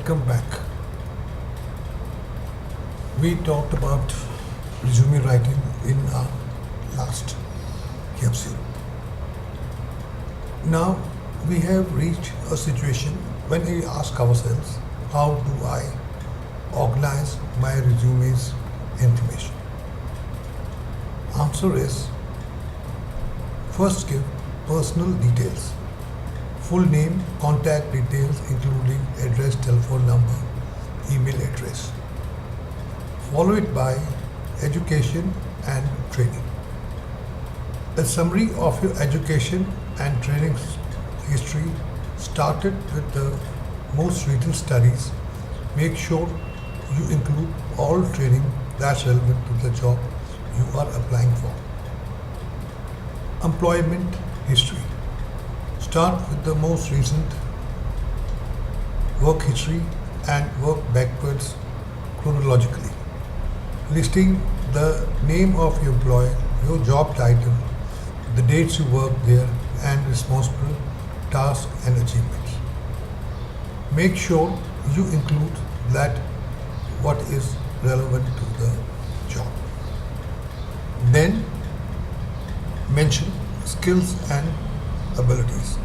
Welcome back. We talked about resume writing in our last capsule. Now we have reached a situation when we ask ourselves, how do I organize my resume's information? Answer is, first give personal details. Full name, contact details including address, telephone number, email address. Follow it by education and training. A summary of your education and training history started with the most recent studies. Make sure you include all training that's relevant to the job you are applying for. Employment history. Start with the most recent work history and work backwards chronologically, listing the name of your employer, your job title, the dates you worked there, and responsible tasks and achievements. Make sure you include that what is relevant to the job. Then mention skills and abilities.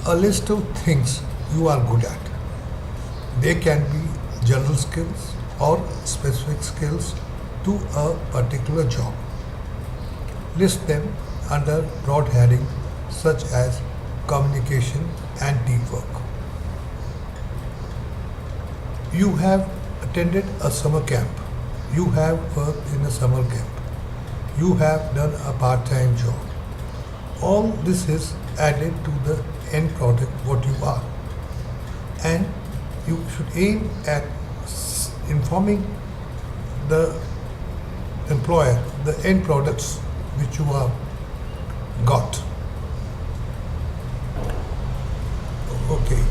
A list of things you are good at. They can be general skills or specific skills to a particular job. List them under broad heading such as communication and teamwork. You have attended a summer camp. You have worked in a summer camp. You have done a part-time job. All this is added to the end product what you are, and you should aim at informing the employer the end products which you have got. Okay.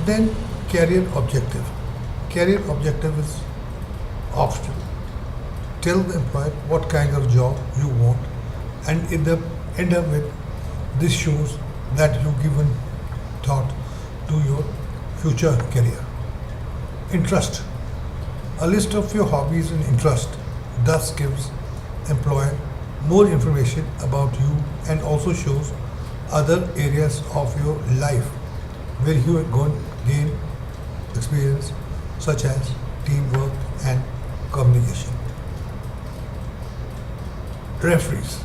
Then career objective. Career objective is optional. Tell the employer what kind of job you want, and in the end of it, this shows that you given thought to your future career. Interest. A list of your hobbies and interest thus gives employer more information about you and also shows other areas of your life where you are going to gain experience such as teamwork and communication. Referees.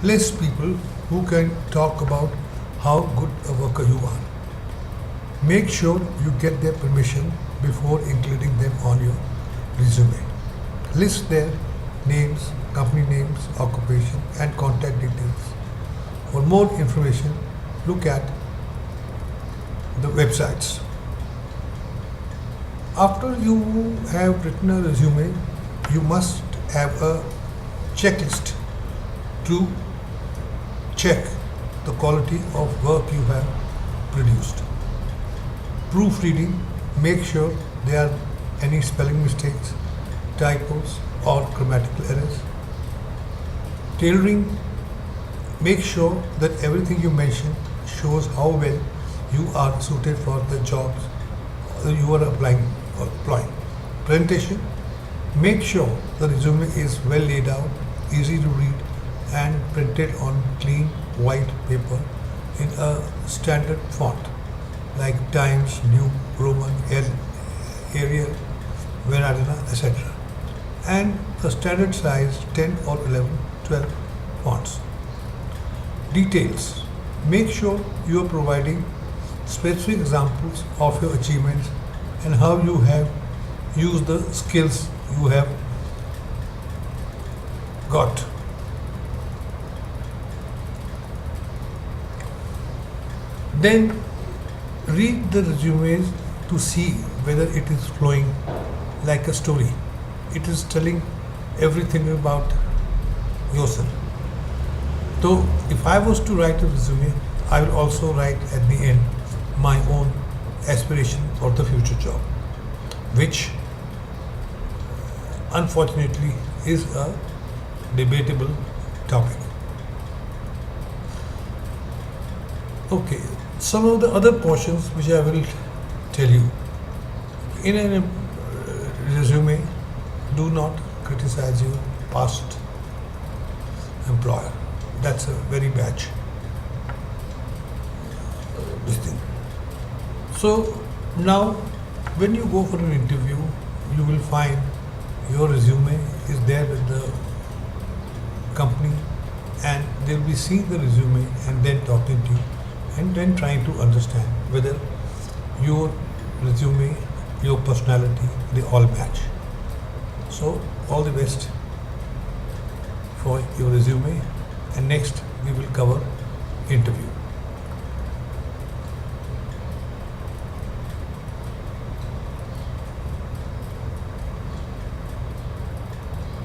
List people who can talk about how good a worker you are. Make sure you get their permission before including them on your resume. List their names, company names, occupation, and contact details. For more information, look at the websites. After you have written a resume, you must have a checklist to check the quality of work you have produced. Proofreading, make sure there are any spelling mistakes, typos, or grammatical errors. Tailoring, make sure that everything you mention shows how well you are suited for the jobs you are applying or employing. Presentation, make sure the resume is well laid out, easy to read, and printed on clean white paper in a standard font like Times New Roman, Arial, Vernacular, etc. and a standard size 10 or 11, 12 fonts. Details. Make sure you are providing specific examples of your achievements and how you have used the skills you have got. Then read the resumes to see whether it is flowing like a story. It is telling everything about yourself. So if I was to write a resume, I will also write at the end my own aspiration for the future job, which unfortunately is a debatable topic. Okay, some of the other portions which I will tell you. In a resume, do not criticize your past employer. That's a very bad this thing. So now, when you go for an interview, you will find your resume is there with the company, and they'll be seeing the resume and then talking to you and then trying to understand whether your resume, your personality, they all match. So all the best for your resume, and next we will cover interview.